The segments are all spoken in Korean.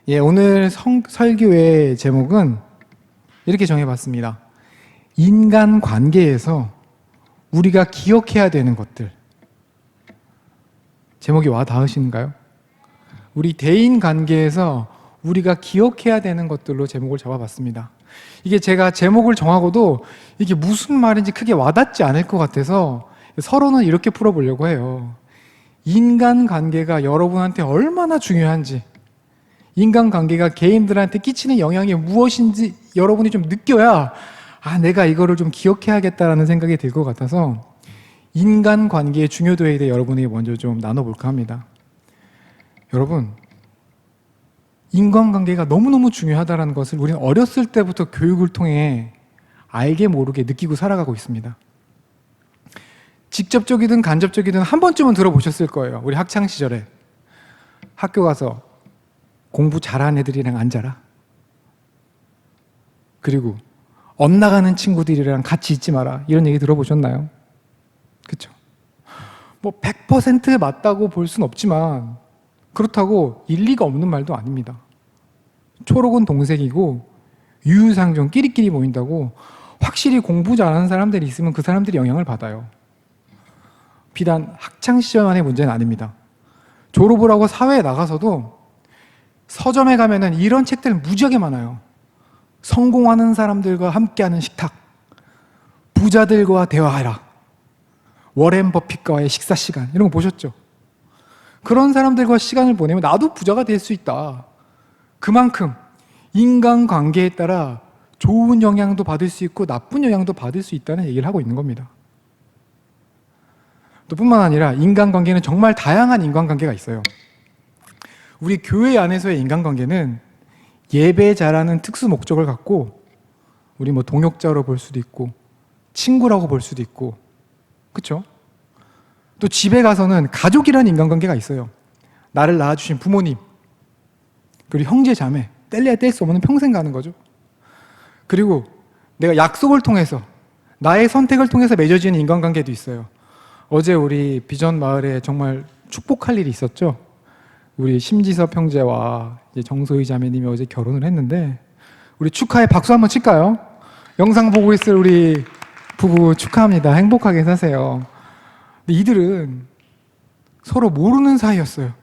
오늘 설교의 제목은 이렇게 정해봤습니다. 인간 관계에서 우리가 기억해야 되는 것들. 제목이 와 닿으신가요? 우리 대인 관계에서 우리가 기억해야 되는 것들로 제목을 잡아봤습니다. 이게 제가 제목을 정하고도 이게 무슨 말인지 크게 와닿지 않을 것 같아서 서로는 이렇게 풀어보려고 해요. 인간관계가 여러분한테 얼마나 중요한지, 인간관계가 개인들한테 끼치는 영향이 무엇인지 여러분이 좀 느껴야 내가 이거를 좀 기억해야겠다라는 생각이 들 것 같아서 인간관계의 중요도에 대해 여러분에게 먼저 좀 나눠볼까 합니다. 여러분, 인간관계가 너무너무 중요하다는 것을 우리는 어렸을 때부터 교육을 통해 알게 모르게 느끼고 살아가고 있습니다. 직접적이든 간접적이든 한 번쯤은 들어보셨을 거예요. 우리 학창시절에 학교 가서 공부 잘하는 애들이랑 앉아라. 그리고 엇나가는 친구들이랑 같이 있지 마라. 이런 얘기 들어보셨나요? 그렇죠? 100% 맞다고 볼 수는 없지만 그렇다고 일리가 없는 말도 아닙니다. 초록은 동색이고 유유상종 끼리끼리 모인다고 확실히 공부 잘하는 사람들이 있으면 그 사람들이 영향을 받아요. 비단 학창시절만의 문제는 아닙니다. 졸업을 하고 사회에 나가서도 서점에 가면은 이런 책들 무지하게 많아요. 성공하는 사람들과 함께하는 식탁, 부자들과 대화하라, 워렌 버핏과의 식사 시간, 이런 거 보셨죠? 그런 사람들과 시간을 보내면 나도 부자가 될 수 있다. 그만큼 인간관계에 따라 좋은 영향도 받을 수 있고 나쁜 영향도 받을 수 있다는 얘기를 하고 있는 겁니다. 또 뿐만 아니라 인간관계는 정말 다양한 인간관계가 있어요. 우리 교회 안에서의 인간관계는 예배자라는 특수 목적을 갖고 우리 동역자로 볼 수도 있고 친구라고 볼 수도 있고, 그렇죠? 또 집에 가서는 가족이라는 인간관계가 있어요. 나를 낳아주신 부모님, 그리고 형제 자매, 뗄래야 뗄 수 없는 평생 가는 거죠. 그리고 내가 약속을 통해서, 나의 선택을 통해서 맺어지는 인간관계도 있어요. 어제 우리 비전 마을에 정말 축복할 일이 있었죠. 우리 심지섭 형제와 정소희 자매님이 어제 결혼을 했는데 우리 축하에 박수 한번 칠까요? 영상 보고 있을 우리 부부 축하합니다. 행복하게 사세요. 근데 이들은 서로 모르는 사이였어요.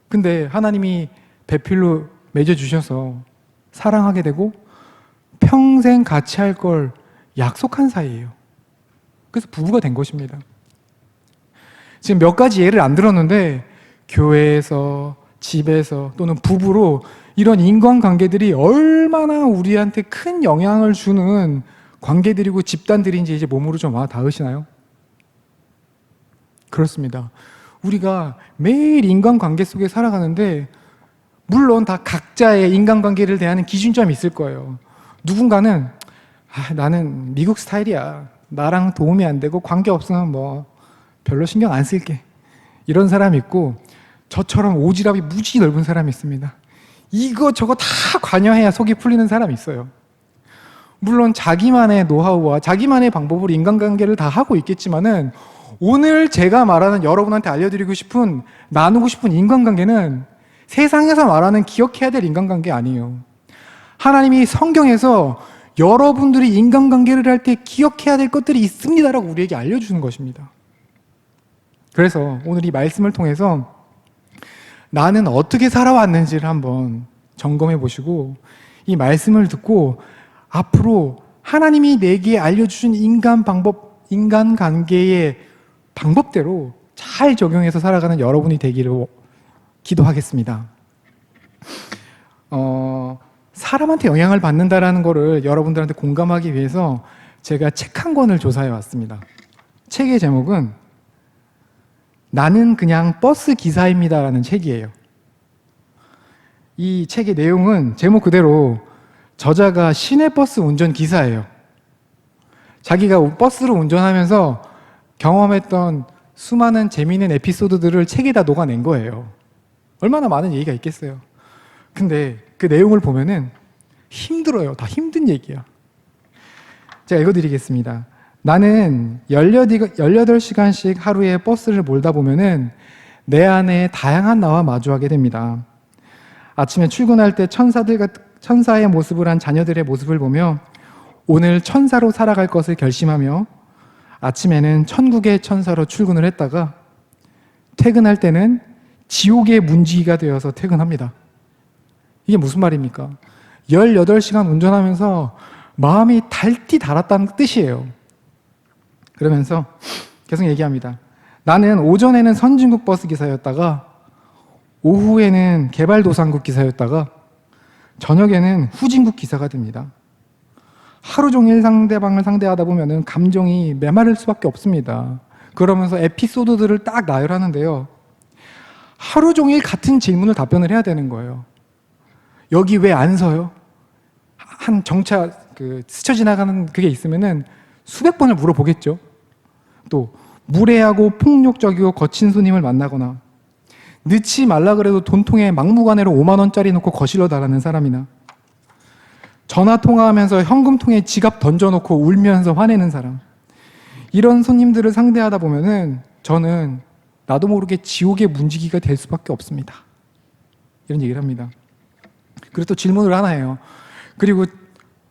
근데 하나님이 배필로 맺어주셔서 사랑하게 되고 평생 같이 할 걸 약속한 사이예요. 그래서 부부가 된 것입니다. 지금 몇 가지 예를 안 들었는데 교회에서, 집에서 또는 부부로 이런 인간관계들이 얼마나 우리한테 큰 영향을 주는 관계들이고 집단들인지 이제 몸으로 좀 와 닿으시나요? 그렇습니다. 우리가 매일 인간관계 속에 살아가는데 물론 다 각자의 인간관계를 대하는 기준점이 있을 거예요. 누군가는 나는 미국 스타일이야. 나랑 도움이 안 되고 관계 없으면 별로 신경 안 쓸게. 이런 사람이 있고 저처럼 오지랖이 무지 넓은 사람이 있습니다. 이거 저거 다 관여해야 속이 풀리는 사람이 있어요. 물론 자기만의 노하우와 자기만의 방법으로 인간관계를 다 하고 있겠지만은 오늘 제가 말하는 여러분한테 알려드리고 싶은, 나누고 싶은 인간관계는 세상에서 말하는 기억해야 될 인간관계 아니에요. 하나님이 성경에서 여러분들이 인간관계를 할 때 기억해야 될 것들이 있습니다라고 우리에게 알려주는 것입니다. 그래서 오늘 이 말씀을 통해서 나는 어떻게 살아왔는지를 한번 점검해 보시고 이 말씀을 듣고 앞으로 하나님이 내게 알려주신 인간관계의 방법대로 잘 적용해서 살아가는 여러분이 되기를 기도하겠습니다. 사람한테 영향을 받는다라는 거를 여러분들한테 공감하기 위해서 제가 책 한 권을 조사해 왔습니다. 책의 제목은 나는 그냥 버스 기사입니다라는 책이에요. 이 책의 내용은 제목 그대로 저자가 시내버스 운전기사예요. 자기가 버스를 운전하면서 경험했던 수많은 재미있는 에피소드들을 책에다 녹아낸 거예요. 얼마나 많은 얘기가 있겠어요. 근데 그 내용을 보면은 힘들어요. 다 힘든 얘기야. 제가 읽어드리겠습니다. 나는 18시간씩 하루에 버스를 몰다 보면은 내 안에 다양한 나와 마주하게 됩니다. 아침에 출근할 때 천사의 모습을 한 자녀들의 모습을 보며 오늘 천사로 살아갈 것을 결심하며 아침에는 천국의 천사로 출근을 했다가 퇴근할 때는 지옥의 문지기가 되어서 퇴근합니다. 이게 무슨 말입니까? 18시간 운전하면서 마음이 달띠 달았다는 뜻이에요. 그러면서 계속 얘기합니다. 나는 오전에는 선진국 버스 기사였다가 오후에는 개발도상국 기사였다가 저녁에는 후진국 기사가 됩니다. 하루 종일 상대방을 상대하다 보면 감정이 메마를 수밖에 없습니다. 그러면서 에피소드들을 딱 나열하는데요. 하루 종일 같은 질문을 답변을 해야 되는 거예요. 여기 왜 안 서요? 한 정차 스쳐 지나가는 그게 있으면은 수백 번을 물어보겠죠. 또 무례하고 폭력적이고 거친 손님을 만나거나 늦지 말라 그래도 돈통에 막무가내로 5만 원짜리 놓고 거실러 달라는 사람이나 전화 통화하면서 현금통에 지갑 던져놓고 울면서 화내는 사람, 이런 손님들을 상대하다 보면은 저는 나도 모르게 지옥의 문지기가 될 수밖에 없습니다. 이런 얘기를 합니다. 그리고 또 질문을 하나 해요. 그리고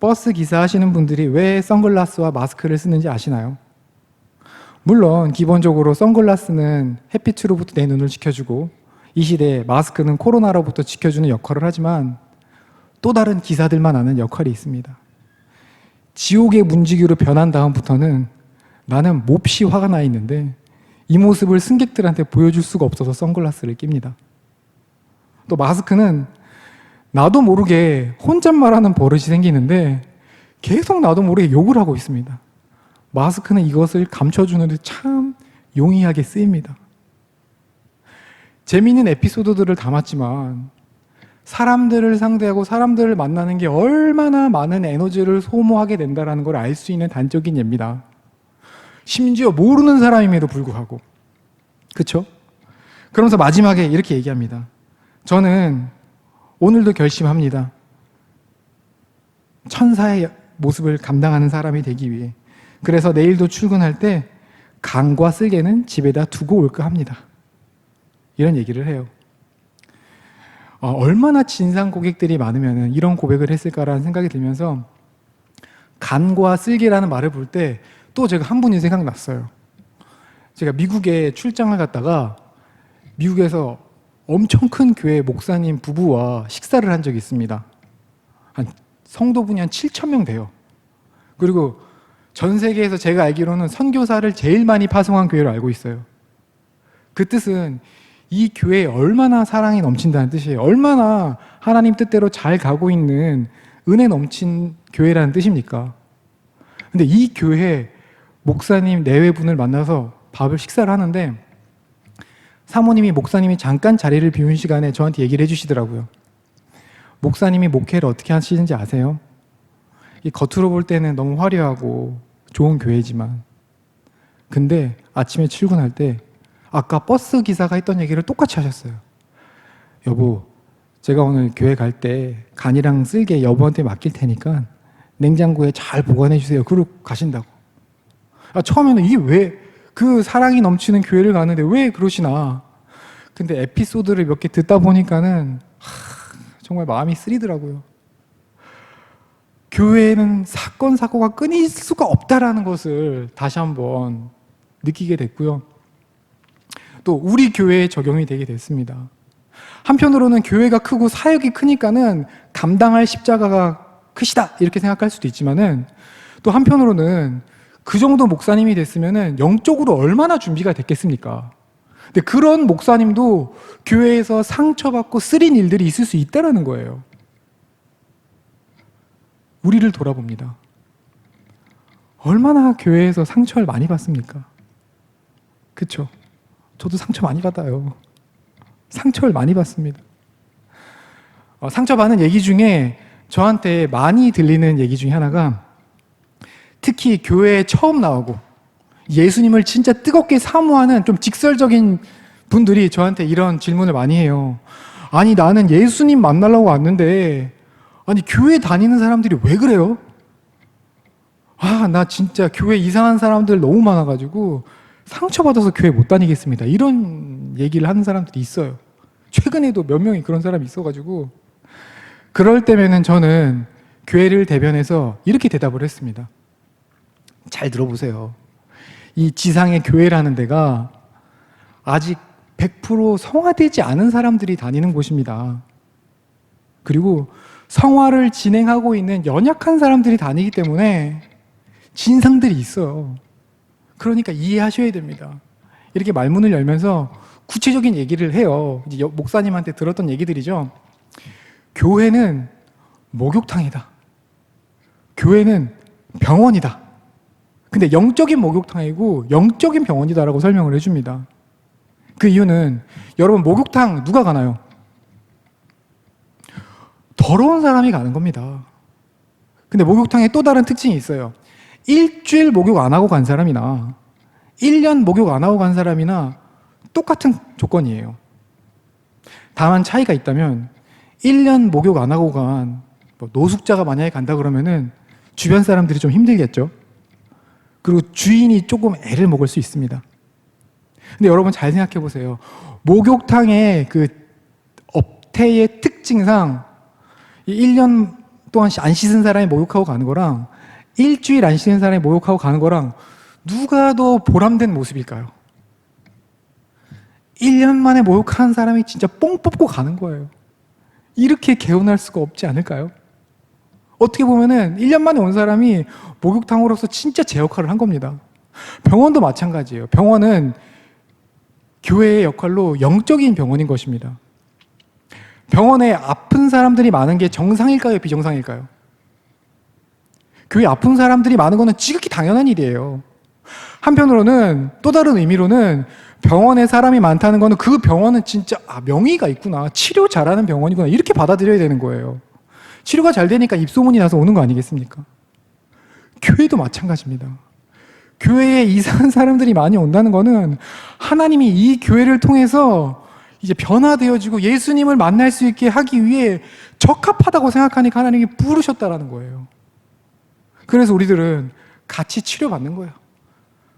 버스 기사 하시는 분들이 왜 선글라스와 마스크를 쓰는지 아시나요? 물론 기본적으로 선글라스는 햇빛으로부터 내 눈을 지켜주고 이 시대에 마스크는 코로나로부터 지켜주는 역할을 하지만 또 다른 기사들만 아는 역할이 있습니다. 지옥의 문지기로 변한 다음부터는 나는 몹시 화가 나 있는데 이 모습을 승객들한테 보여줄 수가 없어서 선글라스를 낍니다. 또 마스크는 나도 모르게 혼잣말하는 버릇이 생기는데 계속 나도 모르게 욕을 하고 있습니다. 마스크는 이것을 감춰주는데 참 용이하게 쓰입니다. 재미있는 에피소드들을 담았지만 사람들을 상대하고 사람들을 만나는 게 얼마나 많은 에너지를 소모하게 된다는 걸 알 수 있는 단적인 예입니다. 심지어 모르는 사람임에도 불구하고. 그렇죠? 그러면서 마지막에 이렇게 얘기합니다. 저는 오늘도 결심합니다. 천사의 모습을 감당하는 사람이 되기 위해. 그래서 내일도 출근할 때 간과 쓸개는 집에다 두고 올까 합니다. 이런 얘기를 해요. 얼마나 진상 고객들이 많으면 이런 고백을 했을까라는 생각이 들면서 간과 쓸개라는 말을 볼 때 또 제가 한 분이 생각났어요. 제가 미국에 출장을 갔다가 미국에서 엄청 큰 교회 목사님 부부와 식사를 한 적이 있습니다. 성도분이 한 7,000명 돼요. 그리고 전 세계에서 제가 알기로는 선교사를 제일 많이 파송한 교회로 알고 있어요. 그 뜻은 이 교회에 얼마나 사랑이 넘친다는 뜻이에요. 얼마나 하나님 뜻대로 잘 가고 있는 은혜 넘친 교회라는 뜻입니까? 근데 이 교회 목사님 내외분을 만나서 식사를 하는데 사모님이 목사님이 잠깐 자리를 비운 시간에 저한테 얘기를 해주시더라고요. 목사님이 목회를 어떻게 하시는지 아세요? 이 겉으로 볼 때는 너무 화려하고 좋은 교회지만 근데 아침에 출근할 때 아까 버스 기사가 했던 얘기를 똑같이 하셨어요. 여보, 제가 오늘 교회 갈 때 간이랑 쓸개 여보한테 맡길 테니까 냉장고에 잘 보관해 주세요. 그러고 가신다고. 처음에는 이게 왜 그 사랑이 넘치는 교회를 가는데 왜 그러시나. 근데 에피소드를 몇 개 듣다 보니까는 정말 마음이 쓰리더라고요. 교회에는 사건, 사고가 끊일 수가 없다라는 것을 다시 한번 느끼게 됐고요. 또 우리 교회에 적용이 되게 됐습니다. 한편으로는 교회가 크고 사역이 크니까는 감당할 십자가가 크시다 이렇게 생각할 수도 있지만은 또 한편으로는 그 정도 목사님이 됐으면은 영적으로 얼마나 준비가 됐겠습니까? 근데 그런 목사님도 교회에서 상처받고 쓰린 일들이 있을 수 있다는 거예요. 우리를 돌아봅니다. 얼마나 교회에서 상처를 많이 받습니까? 그렇죠? 저도 상처 많이 받아요. 상처를 많이 받습니다. 상처받는 얘기 중에 저한테 많이 들리는 얘기 중에 하나가 특히 교회에 처음 나오고 예수님을 진짜 뜨겁게 사모하는 좀 직설적인 분들이 저한테 이런 질문을 많이 해요. 아니 나는 예수님 만나려고 왔는데 아니 교회 다니는 사람들이 왜 그래요? 나 진짜 교회 이상한 사람들 너무 많아가지고 상처받아서 교회 못 다니겠습니다. 이런 얘기를 하는 사람들이 있어요. 최근에도 몇 명이 그런 사람이 있어가지고 그럴 때면은 저는 교회를 대변해서 이렇게 대답을 했습니다. 잘 들어보세요. 이 지상의 교회라는 데가 아직 100% 성화되지 않은 사람들이 다니는 곳입니다. 그리고 성화를 진행하고 있는 연약한 사람들이 다니기 때문에 진상들이 있어요. 그러니까 이해하셔야 됩니다. 이렇게 말문을 열면서 구체적인 얘기를 해요. 이제 목사님한테 들었던 얘기들이죠. 교회는 목욕탕이다. 교회는 병원이다. 근데 영적인 목욕탕이고 영적인 병원이다라고 설명을 해줍니다. 그 이유는 여러분 목욕탕 누가 가나요? 더러운 사람이 가는 겁니다. 근데 목욕탕에 또 다른 특징이 있어요. 일주일 목욕 안 하고 간 사람이나 1년 목욕 안 하고 간 사람이나 똑같은 조건이에요. 다만 차이가 있다면 1년 목욕 안 하고 간 노숙자가 만약에 간다 그러면은 주변 사람들이 좀 힘들겠죠. 그리고 주인이 조금 애를 먹을 수 있습니다. 근데 여러분 잘 생각해 보세요. 목욕탕의 그 업태의 특징상 1년 동안 안 씻은 사람이 목욕하고 가는 거랑 일주일 안 씻은 사람이 목욕하고 가는 거랑 누가 더 보람된 모습일까요? 1년 만에 목욕하는 사람이 진짜 뽕 뽑고 가는 거예요. 이렇게 개운할 수가 없지 않을까요? 어떻게 보면은 1년 만에 온 사람이 목욕탕으로서 진짜 제 역할을 한 겁니다. 병원도 마찬가지예요. 병원은 교회의 역할로 영적인 병원인 것입니다. 병원에 아픈 사람들이 많은 게 정상일까요? 비정상일까요? 교회 아픈 사람들이 많은 거는 지극히 당연한 일이에요. 한편으로는 또 다른 의미로는 병원에 사람이 많다는 거는 그 병원은 진짜 명의가 있구나. 치료 잘하는 병원이구나. 이렇게 받아들여야 되는 거예요. 치료가 잘 되니까 입소문이 나서 오는 거 아니겠습니까? 교회도 마찬가지입니다. 교회에 이상한 사람들이 많이 온다는 거는 하나님이 이 교회를 통해서 이제 변화되어지고 예수님을 만날 수 있게 하기 위해 적합하다고 생각하니까 하나님이 부르셨다라는 거예요. 그래서 우리들은 같이 치료받는 거예요.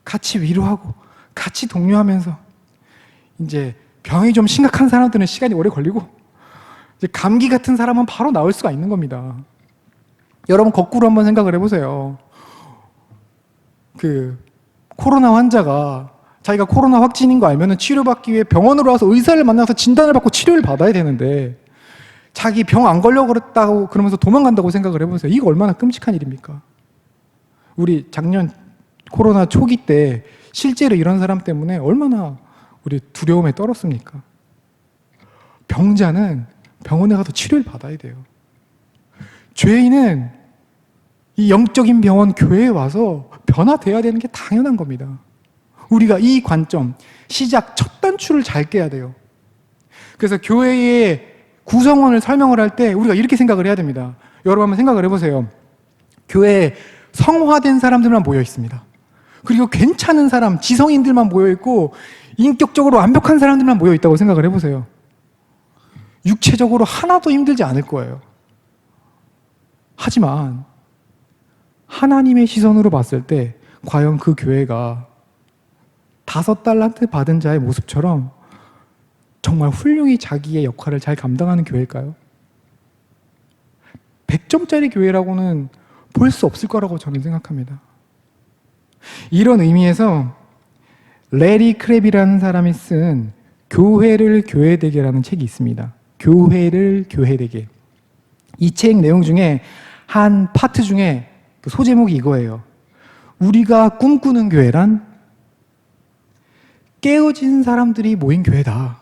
같이 위로하고 같이 독려하면서 이제 병이 좀 심각한 사람들은 시간이 오래 걸리고 이제 감기 같은 사람은 바로 나을 수가 있는 겁니다. 여러분 거꾸로 한번 생각을 해보세요. 그 코로나 환자가 자기가 코로나 확진인 거 알면은 치료받기 위해 병원으로 와서 의사를 만나서 진단을 받고 치료를 받아야 되는데 자기 병 안 걸려 그랬다고 그러면서 도망간다고 생각을 해보세요. 이거 얼마나 끔찍한 일입니까? 우리 작년 코로나 초기 때 실제로 이런 사람 때문에 얼마나 우리 두려움에 떨었습니까? 병자는 병원에 가서 치료를 받아야 돼요. 죄인은 이 영적인 병원 교회에 와서 변화돼야 되는 게 당연한 겁니다. 우리가 이 관점, 시작 첫 단추를 잘 깨야 돼요. 그래서 교회의 구성원을 설명을 할 때 우리가 이렇게 생각을 해야 됩니다. 여러분 한번 생각을 해보세요. 교회에 성화된 사람들만 모여 있습니다. 그리고 괜찮은 사람, 지성인들만 모여 있고 인격적으로 완벽한 사람들만 모여 있다고 생각을 해보세요. 육체적으로 하나도 힘들지 않을 거예요. 하지만 하나님의 시선으로 봤을 때 과연 그 교회가 5달란트 받은 자의 모습처럼 정말 훌륭히 자기의 역할을 잘 감당하는 교회일까요? 100점짜리 교회라고는 볼 수 없을 거라고 저는 생각합니다. 이런 의미에서 레리 크랩이라는 사람이 쓴 교회를 교회되게라는 책이 있습니다. 교회를 교회되게. 이 책 내용 중에 한 파트 중에 소제목이 이거예요. 우리가 꿈꾸는 교회란 깨어진 사람들이 모인 교회다.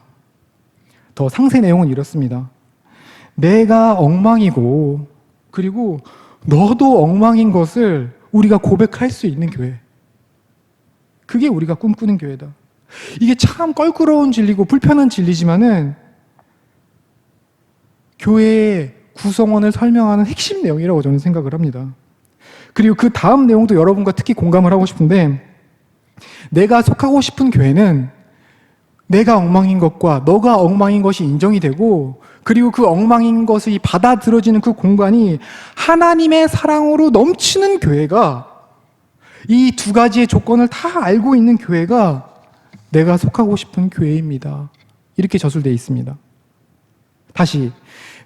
더 상세 내용은 이렇습니다. 내가 엉망이고 그리고 너도 엉망인 것을 우리가 고백할 수 있는 교회. 그게 우리가 꿈꾸는 교회다. 이게 참 껄끄러운 진리고 불편한 진리지만은 교회의 구성원을 설명하는 핵심 내용이라고 저는 생각을 합니다. 그리고 그 다음 내용도 여러분과 특히 공감을 하고 싶은데 내가 속하고 싶은 교회는 내가 엉망인 것과 너가 엉망인 것이 인정이 되고 그리고 그 엉망인 것이 받아들여지는 그 공간이 하나님의 사랑으로 넘치는 교회가 이 두 가지의 조건을 다 알고 있는 교회가 내가 속하고 싶은 교회입니다. 이렇게 저술되어 있습니다. 다시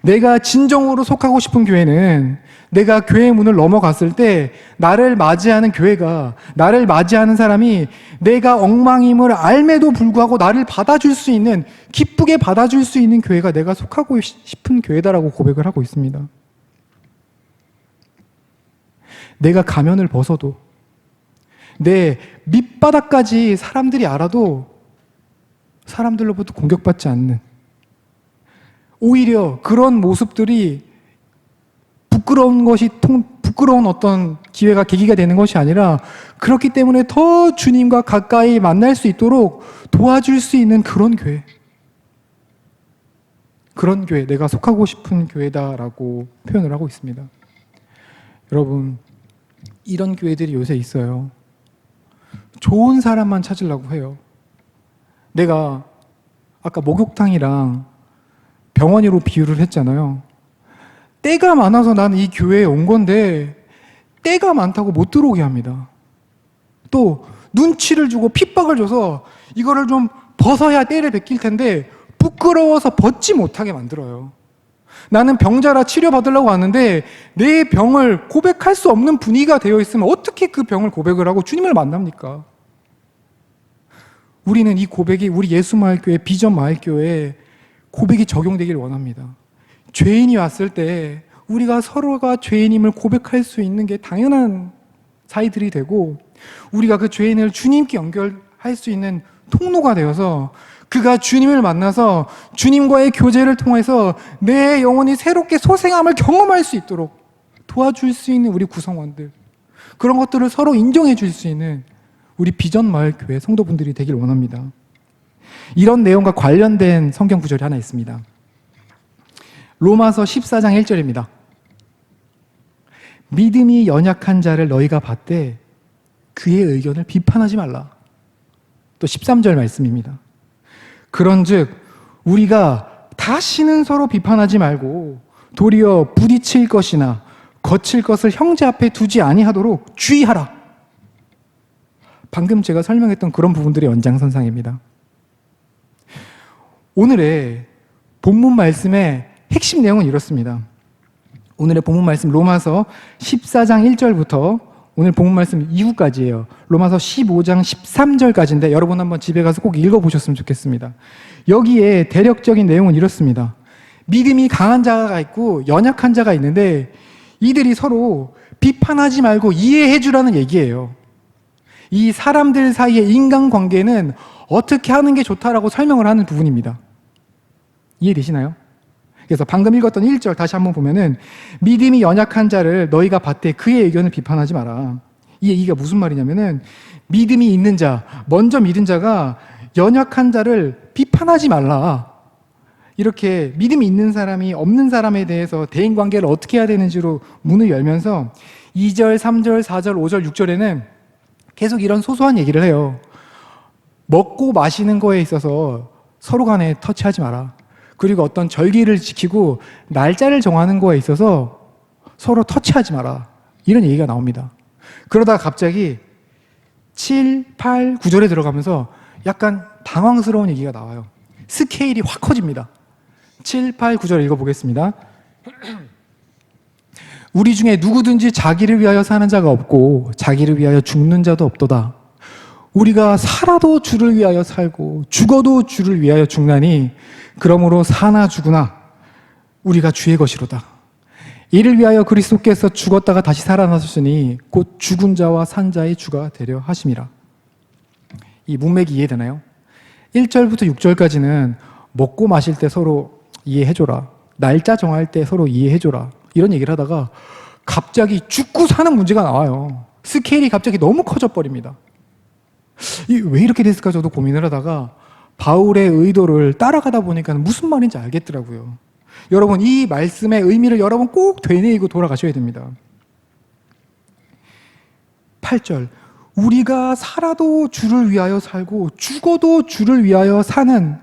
내가 진정으로 속하고 싶은 교회는 내가 교회 문을 넘어갔을 때 나를 맞이하는 교회가, 나를 맞이하는 사람이 내가 엉망임을 알매도 불구하고 나를 받아줄 수 있는, 기쁘게 받아줄 수 있는 교회가 내가 속하고 싶은 교회다라고 고백을 하고 있습니다. 내가 가면을 벗어도, 내 밑바닥까지 사람들이 알아도 사람들로부터 공격받지 않는, 오히려 그런 모습들이 부끄러운 어떤 기회가, 계기가 되는 것이 아니라 그렇기 때문에 더 주님과 가까이 만날 수 있도록 도와줄 수 있는 그런 교회, 내가 속하고 싶은 교회다라고 표현을 하고 있습니다. 여러분, 이런 교회들이 요새 있어요. 좋은 사람만 찾으려고 해요. 내가 아까 목욕탕이랑 병원으로 비유를 했잖아요. 때가 많아서 나는 이 교회에 온 건데 때가 많다고 못 들어오게 합니다. 또 눈치를 주고 핍박을 줘서 이거를 좀 벗어야 때를 베낄 텐데 부끄러워서 벗지 못하게 만들어요. 나는 병자라 치료받으려고 왔는데 내 병을 고백할 수 없는 분위기가 되어 있으면 어떻게 그 병을 고백을 하고 주님을 만납니까? 우리는 이 고백이 우리 예수마을교회, 비전마을교회에 고백이 적용되길 원합니다. 죄인이 왔을 때 우리가 서로가 죄인임을 고백할 수 있는 게 당연한 사이들이 되고, 우리가 그 죄인을 주님께 연결할 수 있는 통로가 되어서 그가 주님을 만나서 주님과의 교제를 통해서 내 영혼이 새롭게 소생함을 경험할 수 있도록 도와줄 수 있는 우리 구성원들, 그런 것들을 서로 인정해 줄 수 있는 우리 비전마을교회 성도분들이 되길 원합니다. 이런 내용과 관련된 성경 구절이 하나 있습니다. 로마서 14장 1절입니다. 믿음이 연약한 자를 너희가 받되 그의 의견을 비판하지 말라. 또 13절 말씀입니다. 그런즉 우리가 다시는 서로 비판하지 말고 도리어 부딪힐 것이나 거칠 것을 형제 앞에 두지 아니하도록 주의하라. 방금 제가 설명했던 그런 부분들의 연장선상입니다. 오늘의 본문 말씀의 핵심 내용은 이렇습니다. 오늘의 본문 말씀 로마서 14장 1절부터 오늘 본문 말씀 이후까지예요. 로마서 15장 13절까지인데 여러분 한번 집에 가서 꼭 읽어보셨으면 좋겠습니다. 여기에 대략적인 내용은 이렇습니다. 믿음이 강한 자가 있고 연약한 자가 있는데 이들이 서로 비판하지 말고 이해해 주라는 얘기예요. 이 사람들 사이의 인간관계는 어떻게 하는 게 좋다라고 설명을 하는 부분입니다. 이해되시나요? 그래서 방금 읽었던 1절 다시 한번 보면은 믿음이 연약한 자를 너희가 받되 그의 의견을 비판하지 마라. 이 얘기가 무슨 말이냐면은 믿음이 있는 자, 먼저 믿은 자가 연약한 자를 비판하지 말라. 이렇게 믿음이 있는 사람이 없는 사람에 대해서 대인관계를 어떻게 해야 되는지로 문을 열면서 2절, 3절, 4절, 5절, 6절에는 계속 이런 소소한 얘기를 해요. 먹고 마시는 거에 있어서 서로 간에 터치하지 마라. 그리고 어떤 절기를 지키고 날짜를 정하는 거에 있어서 서로 터치하지 마라. 이런 얘기가 나옵니다. 그러다가 갑자기 7, 8, 9절에 들어가면서 약간 당황스러운 얘기가 나와요. 스케일이 확 커집니다. 7, 8, 9절 읽어보겠습니다. 우리 중에 누구든지 자기를 위하여 사는 자가 없고 자기를 위하여 죽는 자도 없도다. 우리가 살아도 주를 위하여 살고 죽어도 주를 위하여 죽나니 그러므로 사나 죽으나 우리가 주의 것이로다. 이를 위하여 그리스도께서 죽었다가 다시 살아나셨으니 곧 죽은 자와 산 자의 주가 되려 하심이라. 이 문맥이 이해되나요? 1절부터 6절까지는 먹고 마실 때 서로 이해해줘라, 날짜 정할 때 서로 이해해줘라, 이런 얘기를 하다가 갑자기 죽고 사는 문제가 나와요. 스케일이 갑자기 너무 커져 버립니다. 왜 이렇게 됐을까 저도 고민을 하다가 바울의 의도를 따라가다 보니까 무슨 말인지 알겠더라고요. 여러분, 이 말씀의 의미를 여러분 꼭 되뇌이고 돌아가셔야 됩니다. 8절, 우리가 살아도 주를 위하여 살고 죽어도 주를 위하여 사는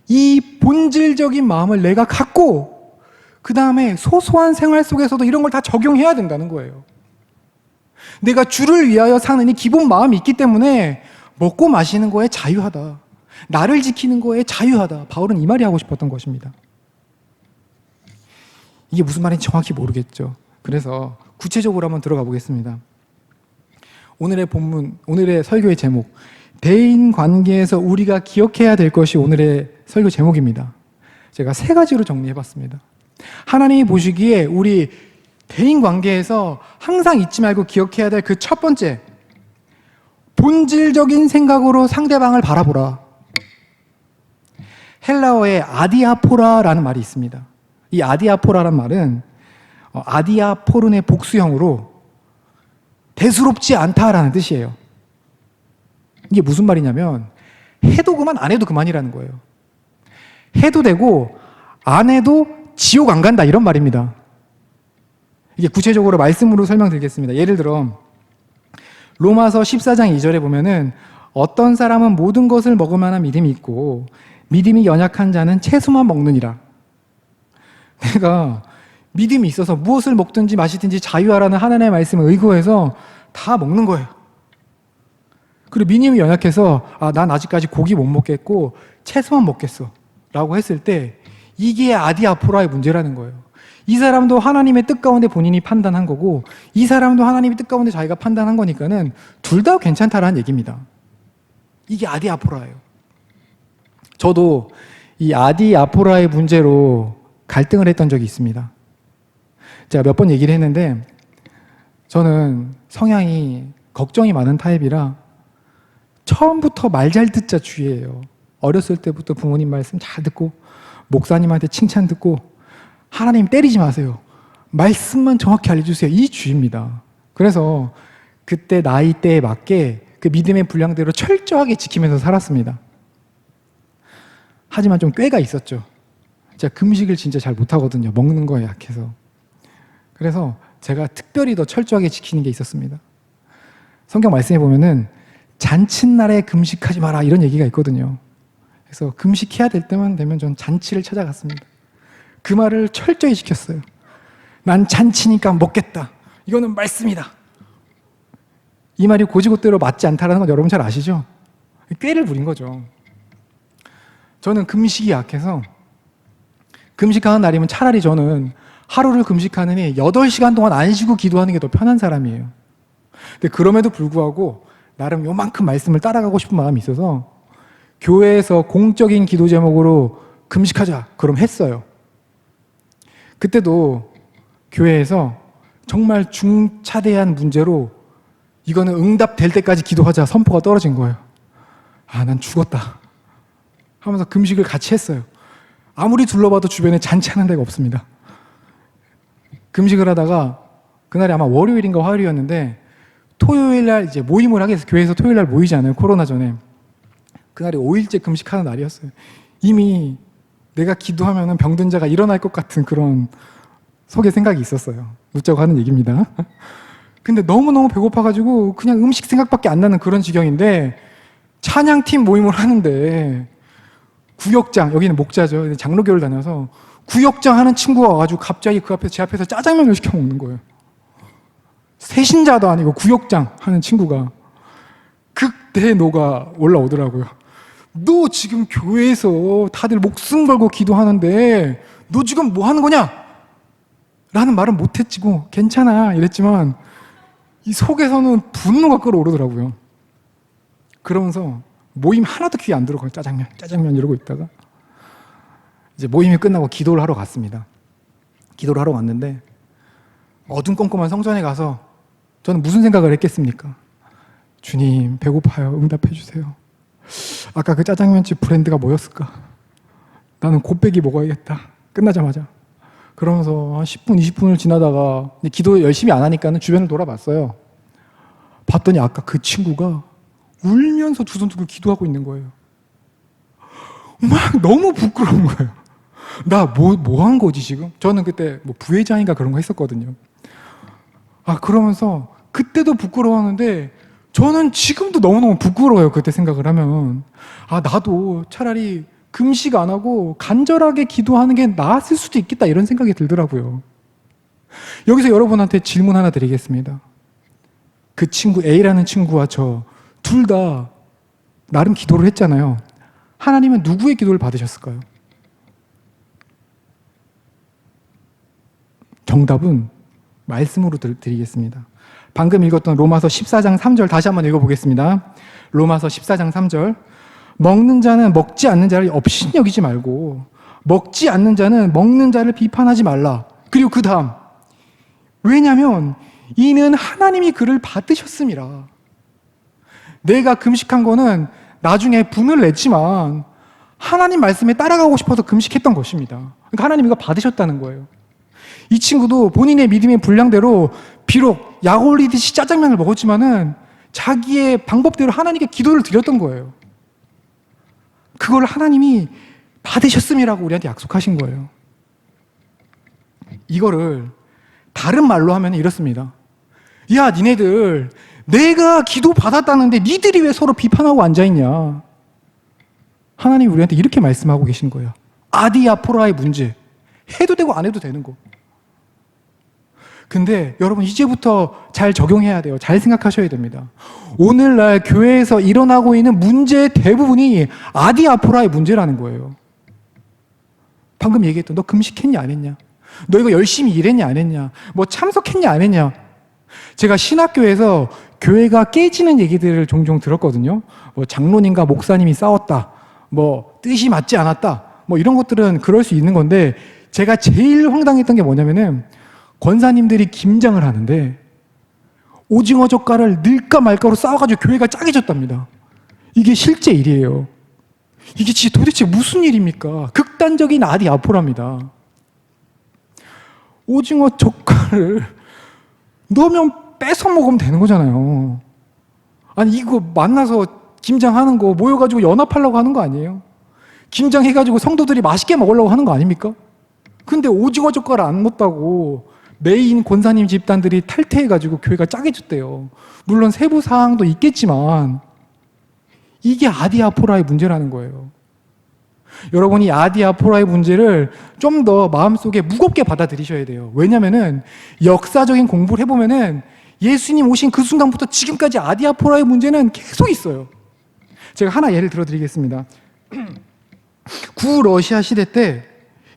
이 본질적인 마음을 내가 갖고 그 다음에 소소한 생활 속에서도 이런 걸 다 적용해야 된다는 거예요. 내가 주를 위하여 사는 이 기본 마음이 있기 때문에 먹고 마시는 거에 자유하다, 나를 지키는 거에 자유하다. 바울은 이 말이 하고 싶었던 것입니다. 이게 무슨 말인지 정확히 모르겠죠. 그래서 구체적으로 한번 들어가 보겠습니다. 오늘의 본문, 오늘의 설교의 제목, 대인 관계에서 우리가 기억해야 될 것이 오늘의 설교 제목입니다. 제가 3가지로 정리해봤습니다. 하나님이 보시기에 우리 대인 관계에서 항상 잊지 말고 기억해야 될 그 첫 번째, 본질적인 생각으로 상대방을 바라보라. 헬라어에 아디아포라라는 말이 있습니다. 이 아디아포라라는 말은 아디아포른의 복수형으로 대수롭지 않다라는 뜻이에요. 이게 무슨 말이냐면 해도 그만 안 해도 그만이라는 거예요. 해도 되고 안 해도 지옥 안 간다 이런 말입니다. 이게 구체적으로 말씀으로 설명드리겠습니다. 예를 들어 로마서 14장 2절에 보면은 어떤 사람은 모든 것을 먹을 만한 믿음이 있고 믿음이 연약한 자는 채소만 먹느니라. 내가 믿음이 있어서 무엇을 먹든지 마시든지 자유하라는 하나님의 말씀을 의거해서 다 먹는 거예요. 그리고 믿음이 연약해서 난 아직까지 고기 못 먹겠고 채소만 먹겠어 라고 했을 때 이게 아디아포라의 문제라는 거예요. 이 사람도 하나님의 뜻 가운데 본인이 판단한 거고 이 사람도 하나님의 뜻 가운데 자기가 판단한 거니까는 둘 다 괜찮다라는 얘기입니다. 이게 아디아포라예요. 저도 이 아디아포라의 문제로 갈등을 했던 적이 있습니다. 제가 몇 번 얘기를 했는데 저는 성향이 걱정이 많은 타입이라 처음부터 말 잘 듣자 주의예요. 어렸을 때부터 부모님 말씀 잘 듣고 목사님한테 칭찬 듣고 하나님 때리지 마세요. 말씀만 정확히 알려주세요. 이 주의입니다. 그래서 그때 나이대에 맞게 그 믿음의 분량대로 철저하게 지키면서 살았습니다. 하지만 좀 꾀가 있었죠. 제가 금식을 진짜 잘 못하거든요. 먹는 거에 약해서. 그래서 제가 특별히 더 철저하게 지키는 게 있었습니다. 성경 말씀에 보면은 잔칫날에 금식하지 마라 이런 얘기가 있거든요. 그래서 금식해야 될 때만 되면 전 잔치를 찾아갔습니다. 그 말을 철저히 지켰어요. 난 잔치니까 먹겠다. 이거는 말씀이다. 이 말이 고지고대로 맞지 않다는 건 여러분 잘 아시죠? 꾀를 부린 거죠. 저는 금식이 약해서 금식하는 날이면 차라리 저는 하루를 금식하느니 8시간 동안 안 쉬고 기도하는 게 더 편한 사람이에요. 근데 그럼에도 불구하고 나름 요만큼 말씀을 따라가고 싶은 마음이 있어서 교회에서 공적인 기도 제목으로 금식하자 그럼 했어요. 그때도 교회에서 정말 중차대한 문제로 이거는 응답될 때까지 기도하자 선포가 떨어진 거예요. 난 죽었다 하면서 금식을 같이 했어요. 아무리 둘러봐도 주변에 잔치하는 데가 없습니다. 금식을 하다가 그날이 아마 월요일인가 화요일이었는데 토요일날 이제 모임을 하게 해서 교회에서 토요일날 모이잖아요. 코로나 전에. 그날이 5일째 금식하는 날이었어요. 이미 내가 기도하면 병든 자가 일어날 것 같은 그런 속에 생각이 있었어요. 웃자고 하는 얘기입니다. 근데 너무너무 배고파가지고 그냥 음식 생각밖에 안 나는 그런 지경인데 찬양팀 모임을 하는데 구역장, 여기는 목자죠. 장로교를 다녀서 구역장 하는 친구가 와가지고 갑자기 제 앞에서 짜장면을 시켜 먹는 거예요. 세신자도 아니고 구역장 하는 친구가 극대노가 올라오더라고요. 너 지금 교회에서 다들 목숨 걸고 기도하는데 너 지금 뭐 하는 거냐? 라는 말은 못했지고 괜찮아 이랬지만 이 속에서는 분노가 끓어오르더라고요. 그러면서 모임 하나도 귀에 안 들어가요. 짜장면 이러고 있다가 이제 모임이 끝나고 기도를 하러 갔습니다. 기도를 하러 갔는데 어둠컴컴한 성전에 가서 저는 무슨 생각을 했겠습니까? 주님 배고파요. 응답해 주세요. 아까 그 짜장면집 브랜드가 뭐였을까? 나는 곱빼기 먹어야겠다. 끝나자마자. 그러면서 한 10분, 20분을 지나다가 기도 열심히 안 하니까는 주변을 돌아봤어요. 봤더니 아까 그 친구가 울면서 두 손 들고 기도하고 있는 거예요. 막 너무 부끄러운 거예요. 나 뭐 한 거지 지금? 저는 그때 뭐 부회장인가 그런 거 했었거든요. 그러면서 그때도 부끄러웠는데 저는 지금도 너무너무 부끄러워요. 그때 생각을 하면. 나도 차라리 금식 안 하고 간절하게 기도하는 게 나았을 수도 있겠다 이런 생각이 들더라고요. 여기서 여러분한테 질문 하나 드리겠습니다. 그 친구 A라는 친구와 저 둘 다 나름 기도를 했잖아요. 하나님은 누구의 기도를 받으셨을까요? 정답은 말씀으로 드리겠습니다. 방금 읽었던 로마서 14장 3절 다시 한번 읽어보겠습니다. 로마서 14장 3절. 먹는 자는 먹지 않는 자를 업신 여기지 말고 먹지 않는 자는 먹는 자를 비판하지 말라. 그리고 그 다음, 왜냐하면 이는 하나님이 그를 받으셨음이라. 내가 금식한 거는 나중에 분을 냈지만 하나님 말씀에 따라가고 싶어서 금식했던 것입니다. 그러니까 하나님이 이거 받으셨다는 거예요. 이 친구도 본인의 믿음의 분량대로 비록 약 올리듯이 짜장면을 먹었지만은 자기의 방법대로 하나님께 기도를 드렸던 거예요. 그걸 하나님이 받으셨음이라고 우리한테 약속하신 거예요. 이거를 다른 말로 하면 이렇습니다. 야, 니네들 내가 기도 받았다는데 니들이 왜 서로 비판하고 앉아있냐. 하나님이 우리한테 이렇게 말씀하고 계신 거예요. 아디아포라의 문제. 해도 되고 안 해도 되는 거. 근데 여러분 이제부터 잘 적용해야 돼요. 잘 생각하셔야 됩니다. 오늘날 교회에서 일어나고 있는 문제의 대부분이 아디아포라의 문제라는 거예요. 방금 얘기했던 너 금식했냐 안 했냐? 너 이거 열심히 일했냐 안 했냐? 뭐 참석했냐 안 했냐? 제가 신학교에서 교회가 깨지는 얘기들을 종종 들었거든요. 뭐 장로님과 목사님이 싸웠다. 뭐 뜻이 맞지 않았다. 뭐 이런 것들은 그럴 수 있는 건데 제가 제일 황당했던 게 뭐냐면은 권사님들이 김장을 하는데 오징어 젓갈을 넣을까 말까로 싸워가지고 교회가 짜게졌답니다. 이게 실제 일이에요. 이게 도대체 무슨 일입니까? 극단적인 아디아포라입니다. 오징어 젓갈을 넣으면 뺏어 먹으면 되는 거잖아요. 아니 이거 만나서 김장하는 거 모여가지고 연합하려고 하는 거 아니에요? 김장해가지고 성도들이 맛있게 먹으려고 하는 거 아닙니까? 근데 오징어 젓갈 안 넣었다고 메인 권사님 집단들이 탈퇴해가지고 교회가 짜게졌대요. 물론 세부 사항도 있겠지만 이게 아디아포라의 문제라는 거예요. 여러분이 아디아포라의 문제를 좀 더 마음속에 무겁게 받아들이셔야 돼요. 왜냐면은 역사적인 공부를 해보면은 예수님 오신 그 순간부터 지금까지 아디아포라의 문제는 계속 있어요. 제가 하나 예를 들어드리겠습니다. 구러시아 시대 때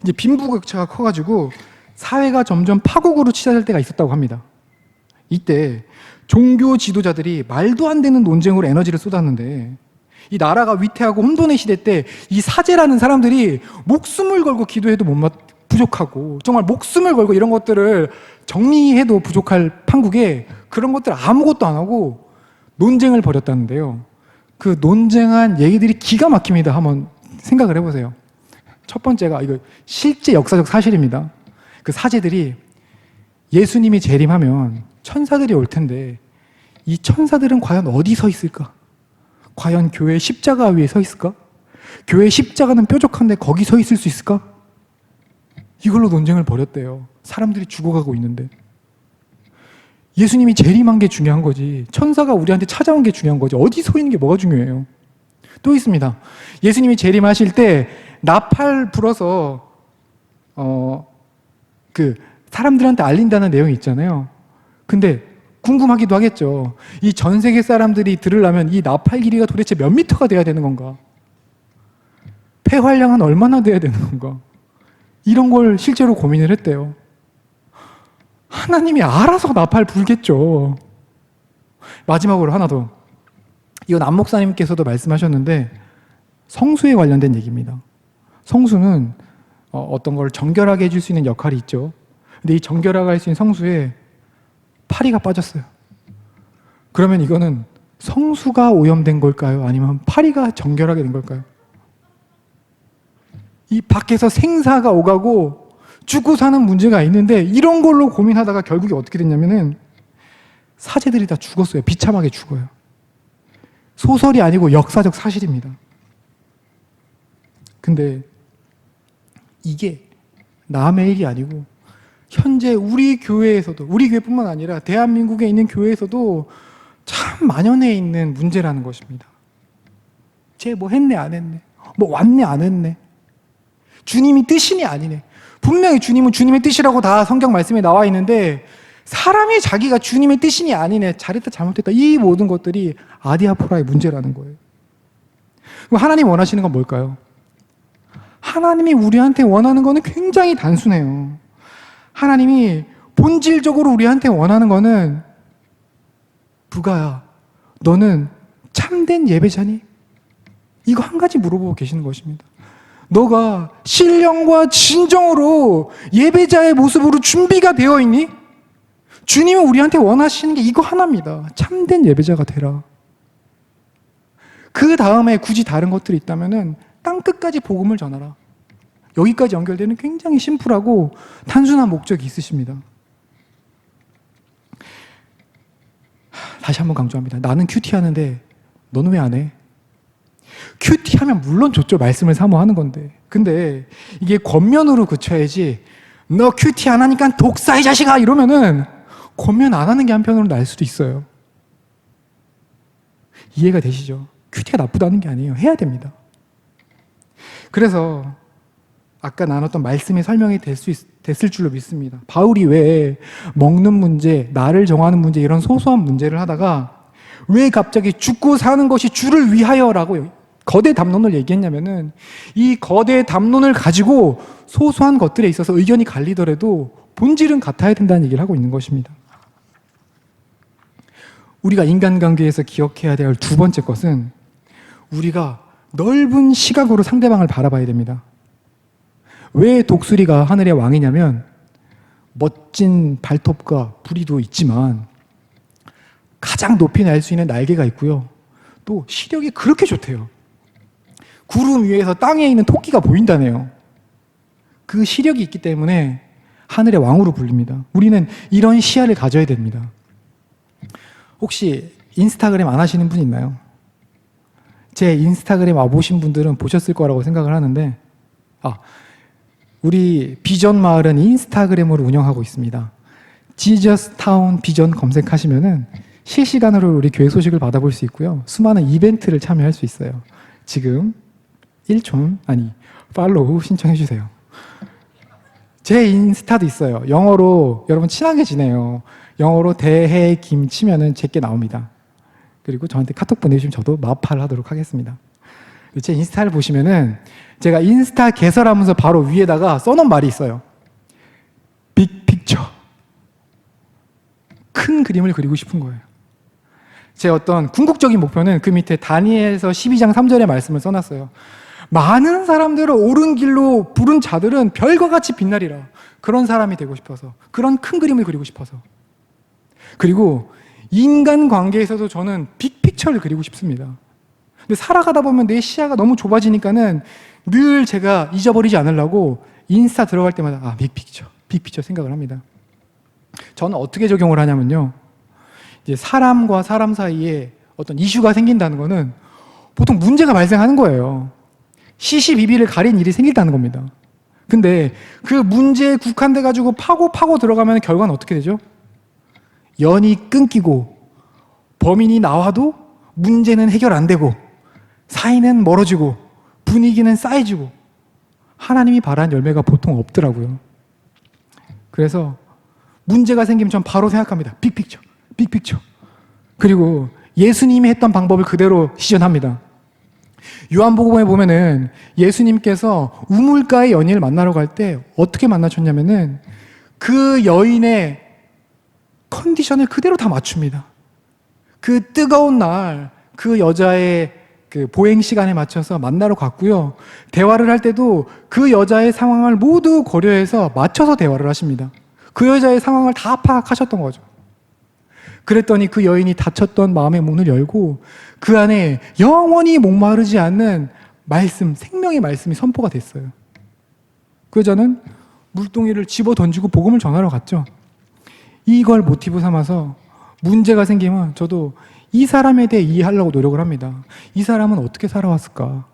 이제 빈부격차가 커가지고 사회가 점점 파국으로 치닫을 때가 있었다고 합니다. 이때 종교 지도자들이 말도 안 되는 논쟁으로 에너지를 쏟았는데 이 나라가 위태하고 혼돈의 시대 때 이 사제라는 사람들이 목숨을 걸고 기도해도 부족하고 정말 목숨을 걸고 이런 것들을 정리해도 부족할 판국에 그런 것들 아무것도 안 하고 논쟁을 벌였다는데요. 그 논쟁한 얘기들이 기가 막힙니다. 한번 생각을 해보세요. 첫 번째가 이거 실제 역사적 사실입니다. 그 사제들이 예수님이 재림하면 천사들이 올 텐데 이 천사들은 과연 어디 서 있을까? 과연 교회 십자가 위에 서 있을까? 교회 십자가는 뾰족한데 거기 서 있을 수 있을까? 이걸로 논쟁을 벌였대요. 사람들이 죽어가고 있는데. 예수님이 재림한 게 중요한 거지 천사가 우리한테 찾아온 게 중요한 거지 어디 서 있는 게 뭐가 중요해요? 또 있습니다. 예수님이 재림하실 때 나팔 불어서 그 사람들한테 알린다는 내용이 있잖아요. 근데 궁금하기도 하겠죠. 이 전 세계 사람들이 들으려면 이 나팔 길이가 도대체 몇 미터가 돼야 되는 건가? 폐활량은 얼마나 돼야 되는 건가? 이런 걸 실제로 고민을 했대요. 하나님이 알아서 나팔 불겠죠. 마지막으로 하나 더. 이건 안 목사님께서도 말씀하셨는데 성수에 관련된 얘기입니다. 성수는 어떤 걸 정결하게 해줄 수 있는 역할이 있죠. 근데 이 정결하게 할 수 있는 성수에 파리가 빠졌어요. 그러면 이거는 성수가 오염된 걸까요? 아니면 파리가 정결하게 된 걸까요? 이 밖에서 생사가 오가고 죽고 사는 문제가 있는데 이런 걸로 고민하다가 결국에 어떻게 됐냐면은 사제들이 다 죽었어요. 비참하게 죽어요. 소설이 아니고 역사적 사실입니다. 근데 이게 남의 일이 아니고 현재 우리 교회에서도 우리 교회뿐만 아니라 대한민국에 있는 교회에서도 참 만연해 있는 문제라는 것입니다. 쟤 뭐 했네 안 했네 뭐 왔네 안 했네 주님이 뜻이니 아니네. 분명히 주님은 주님의 뜻이라고 다 성경 말씀에 나와 있는데 사람이 자기가 주님의 뜻이니 아니네 잘했다 잘못했다 이 모든 것들이 아디아포라의 문제라는 거예요. 그럼 하나님 원하시는 건 뭘까요? 하나님이 우리한테 원하는 거는 굉장히 단순해요. 하나님이 본질적으로 우리한테 원하는 거는 부가야, 너는 참된 예배자니? 이거 한 가지 물어보고 계시는 것입니다. 너가 신령과 진정으로 예배자의 모습으로 준비가 되어 있니? 주님은 우리한테 원하시는 게 이거 하나입니다. 참된 예배자가 되라. 그 다음에 굳이 다른 것들이 있다면은 땅끝까지 복음을 전하라. 여기까지 연결되는 굉장히 심플하고 단순한 목적이 있으십니다. 다시 한번 강조합니다. 나는 큐티 하는데 너는 왜 안 해? 큐티 하면 물론 좋죠. 말씀을 사모하는 건데. 근데 이게 겉면으로 그쳐야지, 너 큐티 안 하니까 독사 이 자식아 이러면은 겉면 안 하는 게 한편으로 날 수도 있어요. 이해가 되시죠? 큐티가 나쁘다는 게 아니에요. 해야 됩니다. 그래서 아까 나눴던 말씀이 설명이 됐을 줄로 믿습니다. 바울이 왜 먹는 문제, 나를 정하는 문제, 이런 소소한 문제를 하다가 왜 갑자기 죽고 사는 것이 주를 위하여라고 거대 담론을 얘기했냐면은, 이 거대 담론을 가지고 소소한 것들에 있어서 의견이 갈리더라도 본질은 같아야 된다는 얘기를 하고 있는 것입니다. 우리가 인간관계에서 기억해야 될 두 번째 것은, 우리가 넓은 시각으로 상대방을 바라봐야 됩니다. 왜 독수리가 하늘의 왕이냐면, 멋진 발톱과 부리도 있지만 가장 높이 날 수 있는 날개가 있고요, 또 시력이 그렇게 좋대요. 구름 위에서 땅에 있는 토끼가 보인다네요. 그 시력이 있기 때문에 하늘의 왕으로 불립니다. 우리는 이런 시야를 가져야 됩니다. 혹시 인스타그램 안 하시는 분 있나요? 제 인스타그램 와보신 분들은 보셨을 거라고 생각을 하는데, 우리 비전 마을은 인스타그램으로 운영하고 있습니다. 지저스타운 비전 검색하시면은 실시간으로 우리 교회 소식을 받아볼 수 있고요, 수많은 이벤트를 참여할 수 있어요. 지금 팔로우 신청해 주세요. 제 인스타도 있어요. 영어로 여러분 친하게 지내요. 영어로 대해김 치면은 제게 나옵니다. 그리고 저한테 카톡 보내주시면 저도 마파를 하도록 하겠습니다. 제 인스타를 보시면은 제가 인스타 개설하면서 바로 위에다가 써놓은 말이 있어요. 빅픽처. 큰 그림을 그리고 싶은 거예요. 제 어떤 궁극적인 목표는 그 밑에 다니엘서 12장 3절의 말씀을 써놨어요. 많은 사람들을 옳은 길로 부른 자들은 별과 같이 빛나리라. 그런 사람이 되고 싶어서, 그런 큰 그림을 그리고 싶어서. 그리고 인간관계에서도 저는 빅픽처를 그리고 싶습니다. 근데 살아가다 보면 내 시야가 너무 좁아지니까는 늘 제가 잊어버리지 않으려고 인스타 들어갈 때마다 빅픽처 생각을 합니다. 저는 어떻게 적용을 하냐면요, 이제 사람과 사람 사이에 어떤 이슈가 생긴다는 거는 보통 문제가 발생하는 거예요. 시시비비를 가린 일이 생긴다는 겁니다. 근데 그 문제에 국한돼 가지고 파고 들어가면 결과는 어떻게 되죠? 연이 끊기고 범인이 나와도 문제는 해결 안 되고 사이는 멀어지고 분위기는 싸해지고 하나님이 바란 열매가 보통 없더라고요. 그래서 문제가 생기면 전 바로 생각합니다. 빅픽처. 그리고 예수님이 했던 방법을 그대로 시전합니다. 요한복음에 보면은 예수님께서 우물가의 여인을 만나러 갈 때 어떻게 만나셨냐면은 그 여인의 컨디션을 그대로 다 맞춥니다. 그 뜨거운 날 그 여자의 그 보행 시간에 맞춰서 만나러 갔고요, 대화를 할 때도 그 여자의 상황을 모두 고려해서 맞춰서 대화를 하십니다. 그 여자의 상황을 다 파악하셨던 거죠. 그랬더니 그 여인이 닫혔던 마음의 문을 열고 그 안에 영원히 목마르지 않는 말씀, 생명의 말씀이 선포가 됐어요. 그 여자는 물동이를 집어 던지고 복음을 전하러 갔죠. 이걸 모티브 삼아서 문제가 생기면 저도 이 사람에 대해 이해하려고 노력을 합니다. 이 사람은 어떻게 살아왔을까?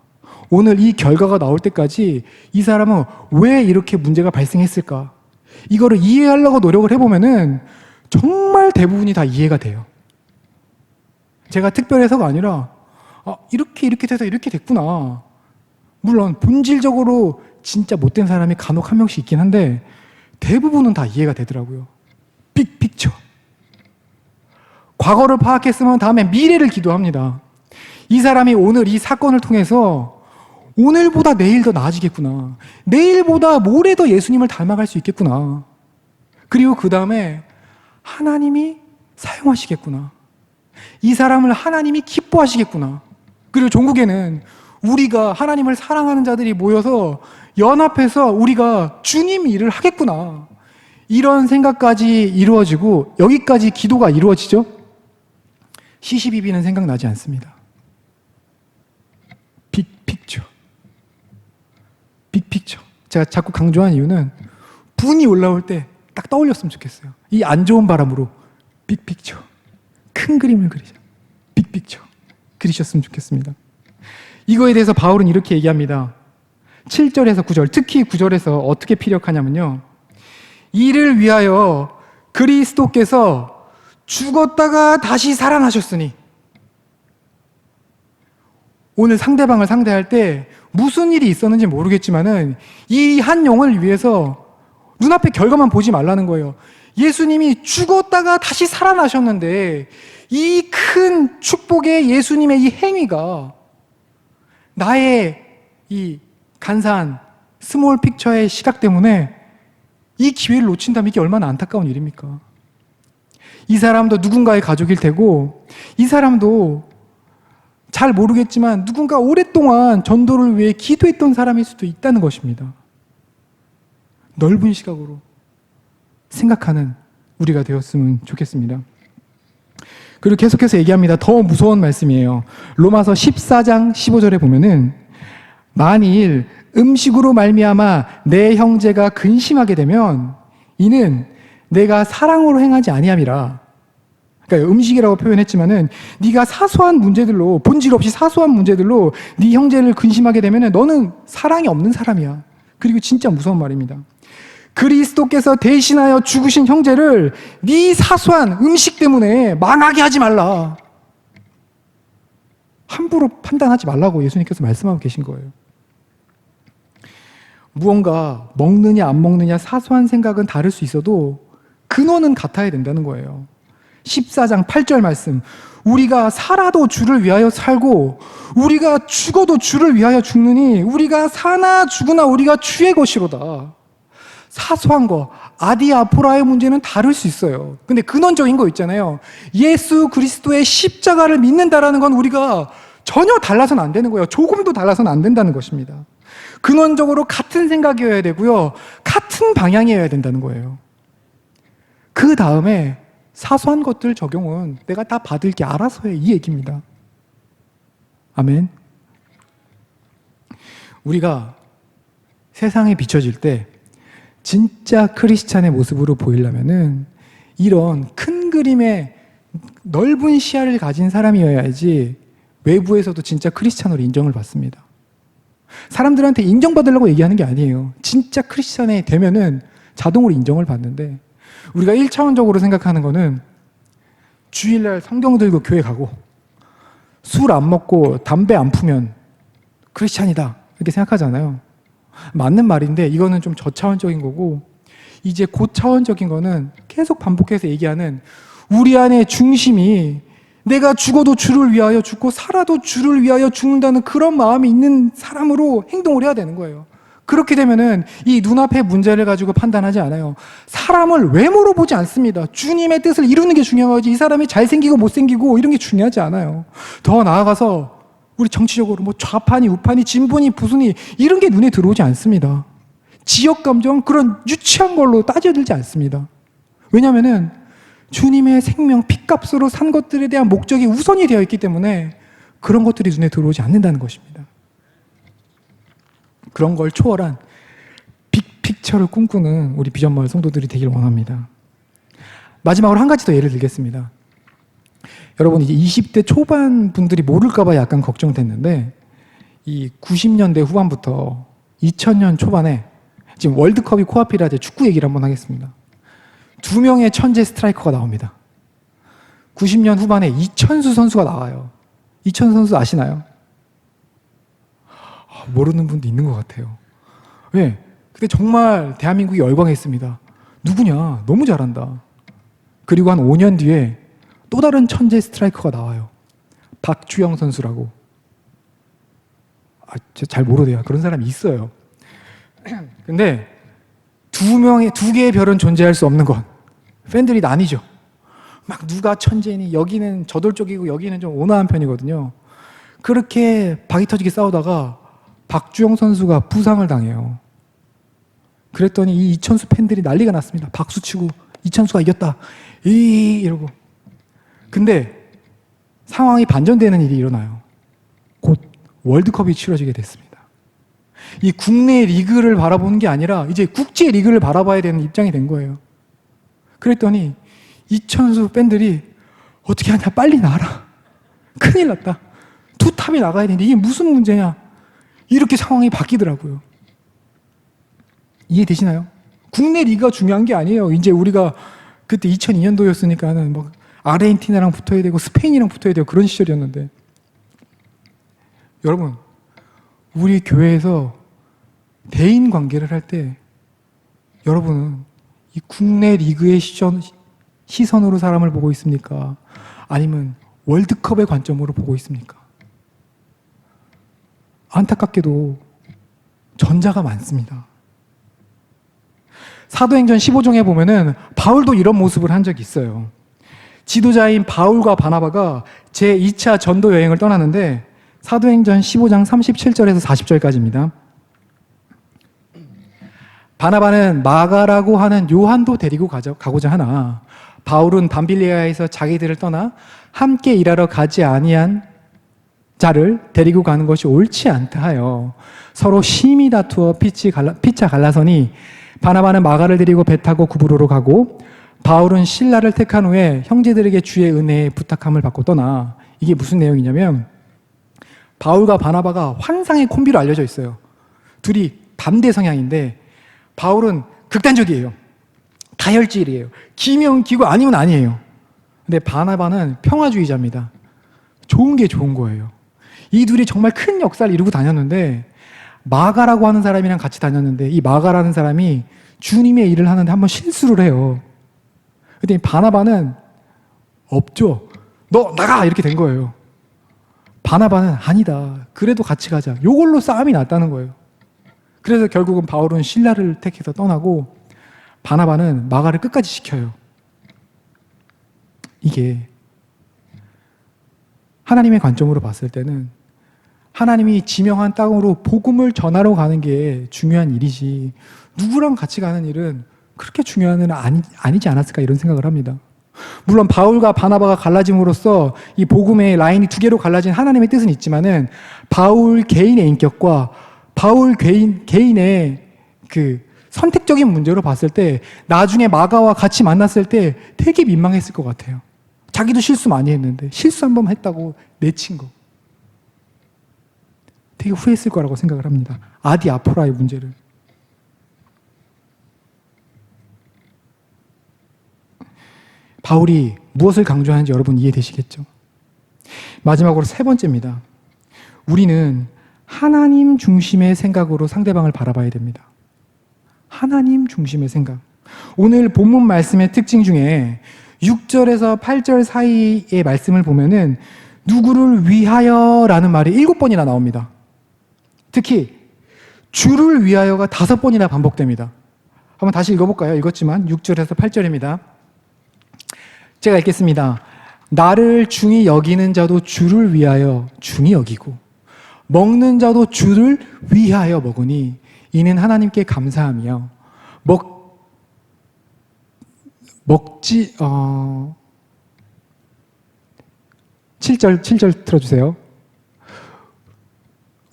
오늘 이 결과가 나올 때까지 이 사람은 왜 이렇게 문제가 발생했을까? 이거를 이해하려고 노력을 해보면은 정말 대부분이 다 이해가 돼요. 제가 특별해서가 아니라 이렇게 돼서 이렇게 됐구나. 물론 본질적으로 진짜 못된 사람이 간혹 한 명씩 있긴 한데 대부분은 다 이해가 되더라고요. 빅픽처. 과거를 파악했으면 다음에 미래를 기도합니다. 이 사람이 오늘 이 사건을 통해서 오늘보다 내일 더 나아지겠구나. 내일보다 모레 더 예수님을 닮아갈 수 있겠구나. 그리고 그 다음에 하나님이 사용하시겠구나. 이 사람을 하나님이 기뻐하시겠구나. 그리고 종국에는 우리가 하나님을 사랑하는 자들이 모여서 연합해서 우리가 주님 일을 하겠구나. 이런 생각까지 이루어지고 여기까지 기도가 이루어지죠. 시시비비는 생각나지 않습니다. 빅픽처. 빅픽처. 제가 자꾸 강조한 이유는 분이 올라올 때 딱 떠올렸으면 좋겠어요. 이 안 좋은 바람으로 빅픽처. 큰 그림을 그리자. 빅픽처. 그리셨으면 좋겠습니다. 이거에 대해서 바울은 이렇게 얘기합니다. 7절에서 9절, 특히 9절에서 어떻게 피력하냐면요. 이를 위하여 그리스도께서 죽었다가 다시 살아나셨으니, 오늘 상대방을 상대할 때 무슨 일이 있었는지 모르겠지만은 이 한 영을 위해서 눈앞에 결과만 보지 말라는 거예요. 예수님이 죽었다가 다시 살아나셨는데 이 큰 축복의 예수님의 이 행위가 나의 이 간사한 스몰 픽처의 시각 때문에 이 기회를 놓친다면 이게 얼마나 안타까운 일입니까? 이 사람도 누군가의 가족일 테고 이 사람도 잘 모르겠지만 누군가 오랫동안 전도를 위해 기도했던 사람일 수도 있다는 것입니다. 넓은 시각으로 생각하는 우리가 되었으면 좋겠습니다. 그리고 계속해서 얘기합니다. 더 무서운 말씀이에요. 로마서 14장 15절에 보면은 만일 음식으로 말미암아 내 형제가 근심하게 되면 이는 내가 사랑으로 행하지 아니함이라. 그러니까 음식이라고 표현했지만은 네가 사소한 문제들로, 본질 없이 사소한 문제들로 네 형제를 근심하게 되면은 너는 사랑이 없는 사람이야. 그리고 진짜 무서운 말입니다. 그리스도께서 대신하여 죽으신 형제를 네 사소한 음식 때문에 망하게 하지 말라. 함부로 판단하지 말라고 예수님께서 말씀하고 계신 거예요. 무언가 먹느냐 안 먹느냐 사소한 생각은 다를 수 있어도 근원은 같아야 된다는 거예요. 14장 8절 말씀, 우리가 살아도 주를 위하여 살고 우리가 죽어도 주를 위하여 죽느니 우리가 사나 죽으나 우리가 주의 것이로다. 사소한 거, 아디아포라의 문제는 다를 수 있어요. 근데 근원적인 거 있잖아요. 예수 그리스도의 십자가를 믿는다라는 건 우리가 전혀 달라서는 안 되는 거예요. 조금도 달라서는 안 된다는 것입니다. 근원적으로 같은 생각이어야 되고요. 같은 방향이어야 된다는 거예요. 그 다음에 사소한 것들 적용은 내가 다 받을게, 알아서 해, 이 얘기입니다. 아멘. 우리가 세상에 비춰질 때 진짜 크리스찬의 모습으로 보이려면은 이런 큰 그림의 넓은 시야를 가진 사람이어야지 외부에서도 진짜 크리스찬으로 인정을 받습니다. 사람들한테 인정받으려고 얘기하는 게 아니에요. 진짜 크리스찬이 되면은 자동으로 인정을 받는데, 우리가 1차원적으로 생각하는 거는 주일날 성경 들고 교회 가고 술 안 먹고 담배 안 피우면 크리스찬이다 이렇게 생각하잖아요. 맞는 말인데 이거는 좀 저차원적인 거고, 이제 고차원적인 거는 계속 반복해서 얘기하는 우리 안의 중심이 내가 죽어도 주를 위하여 죽고 살아도 주를 위하여 죽는다는 그런 마음이 있는 사람으로 행동을 해야 되는 거예요. 그렇게 되면은 이 눈앞의 문제를 가지고 판단하지 않아요. 사람을 외모로 보지 않습니다. 주님의 뜻을 이루는 게 중요하지, 이 사람이 잘생기고 못생기고 이런 게 중요하지 않아요. 더 나아가서 우리 정치적으로 뭐 좌파니 우파니 진보니 보수니 이런 게 눈에 들어오지 않습니다. 지역 감정 그런 유치한 걸로 따져들지 않습니다. 왜냐하면은 주님의 생명 핏값으로 산 것들에 대한 목적이 우선이 되어 있기 때문에 그런 것들이 눈에 들어오지 않는다는 것입니다. 그런 걸 초월한 빅픽처를 꿈꾸는 우리 비전마을 성도들이 되길 원합니다. 마지막으로 한 가지 더 예를 들겠습니다. 여러분, 이제 20대 초반 분들이 모를까봐 약간 걱정됐는데, 이 90년대 후반부터 2000년 초반에 지금 월드컵이 코앞이라 이제 축구 얘기를 한번 하겠습니다. 2명의 천재 스트라이커가 나옵니다. 90년 후반에 이천수 선수가 나와요. 이천수 선수 아시나요? 모르는 분도 있는 것 같아요. 왜? 근데 정말 대한민국이 열광했습니다. 누구냐? 너무 잘한다. 그리고 한 5년 뒤에 또 다른 천재 스트라이커가 나와요. 박주영 선수라고. 잘 모르대요. 그런 사람이 있어요. 근데 두 개의 별은 존재할 수 없는 것. 팬들이 나뉘죠. 막 누가 천재니, 여기는 저돌적이고 여기는 좀 온화한 편이거든요. 그렇게 박이 터지게 싸우다가 박주영 선수가 부상을 당해요. 그랬더니 이 이천수 팬들이 난리가 났습니다. 박수치고 이천수가 이겼다 이러고. 근데 상황이 반전되는 일이 일어나요. 곧 월드컵이 치러지게 됐습니다. 이 국내 리그를 바라보는 게 아니라 이제 국제 리그를 바라봐야 되는 입장이 된 거예요. 그랬더니 이천수 팬들이 어떻게 하냐, 빨리 나와라, 큰일 났다, 투탑이 나가야 되는데 이게 무슨 문제냐, 이렇게 상황이 바뀌더라고요. 이해되시나요? 국내 리그가 중요한 게 아니에요. 이제 우리가 그때 2002년도였으니까는 막 아르헨티나랑 붙어야 되고 스페인이랑 붙어야 되고 그런 시절이었는데, 여러분, 우리 교회에서 대인 관계를 할 때 여러분은 이 국내 리그의 시선으로 사람을 보고 있습니까? 아니면 월드컵의 관점으로 보고 있습니까? 안타깝게도 전자가 많습니다. 사도행전 15장에 보면은 바울도 이런 모습을 한 적이 있어요. 지도자인 바울과 바나바가 제2차 전도 여행을 떠나는데, 사도행전 15장 37절에서 40절까지입니다. 바나바는 마가라고 하는 요한도 데리고 가고자 하나 바울은 밤빌리아에서 자기들을 떠나 함께 일하러 가지 아니한 자를 데리고 가는 것이 옳지 않다 하여 서로 심히 다투어 피차 갈라서니, 바나바는 마가를 데리고 배 타고 구브로로 가고 바울은 실라를 택한 후에 형제들에게 주의 은혜에 부탁함을 받고 떠나. 이게 무슨 내용이냐면, 바울과 바나바가 환상의 콤비로 알려져 있어요. 둘이 반대 성향인데 바울은 극단적이에요. 다혈질이에요. 기면 기고 아니면 아니에요. 근데 바나바는 평화주의자입니다. 좋은 게 좋은 거예요. 이 둘이 정말 큰 역사를 이루고 다녔는데, 마가라고 하는 사람이랑 같이 다녔는데 이 마가라는 사람이 주님의 일을 하는데 한번 실수를 해요. 그랬더니 바나바는 없죠. 너 나가! 이렇게 된 거예요. 바나바는 아니다, 그래도 같이 가자. 요걸로 싸움이 났다는 거예요. 그래서 결국은 바울은 실라를 택해서 떠나고 바나바는 마가를 끝까지 지켜요. 이게 하나님의 관점으로 봤을 때는 하나님이 지명한 땅으로 복음을 전하러 가는 게 중요한 일이지, 누구랑 같이 가는 일은 그렇게 중요한 일은 아니지 않았을까, 이런 생각을 합니다. 물론 바울과 바나바가 갈라짐으로써 이 복음의 라인이 두 개로 갈라진 하나님의 뜻은 있지만은, 바울 개인의 인격과 바울 개인의 그 선택적인 문제로 봤을 때 나중에 마가와 같이 만났을 때 되게 민망했을 것 같아요. 자기도 실수 많이 했는데 실수 한 번 했다고 내친 거 되게 후회했을 거라고 생각을 합니다. 아디아포라의 문제를. 바울이 무엇을 강조하는지 여러분 이해되시겠죠? 마지막으로 세 번째입니다. 우리는 하나님 중심의 생각으로 상대방을 바라봐야 됩니다. 하나님 중심의 생각. 오늘 본문 말씀의 특징 중에 6절에서 8절 사이의 말씀을 보면은 누구를 위하여 라는 말이 7번이나 나옵니다. 특히 주를 위하여가 5번이나 반복됩니다. 한번 다시 읽어볼까요? 읽었지만 6절에서 8절입니다. 제가 읽겠습니다. 나를 중히 여기는 자도 주를 위하여 중히 여기고 먹는 자도 주를 위하여 먹으니 이는 하나님께 감사하며 7절 틀어주세요.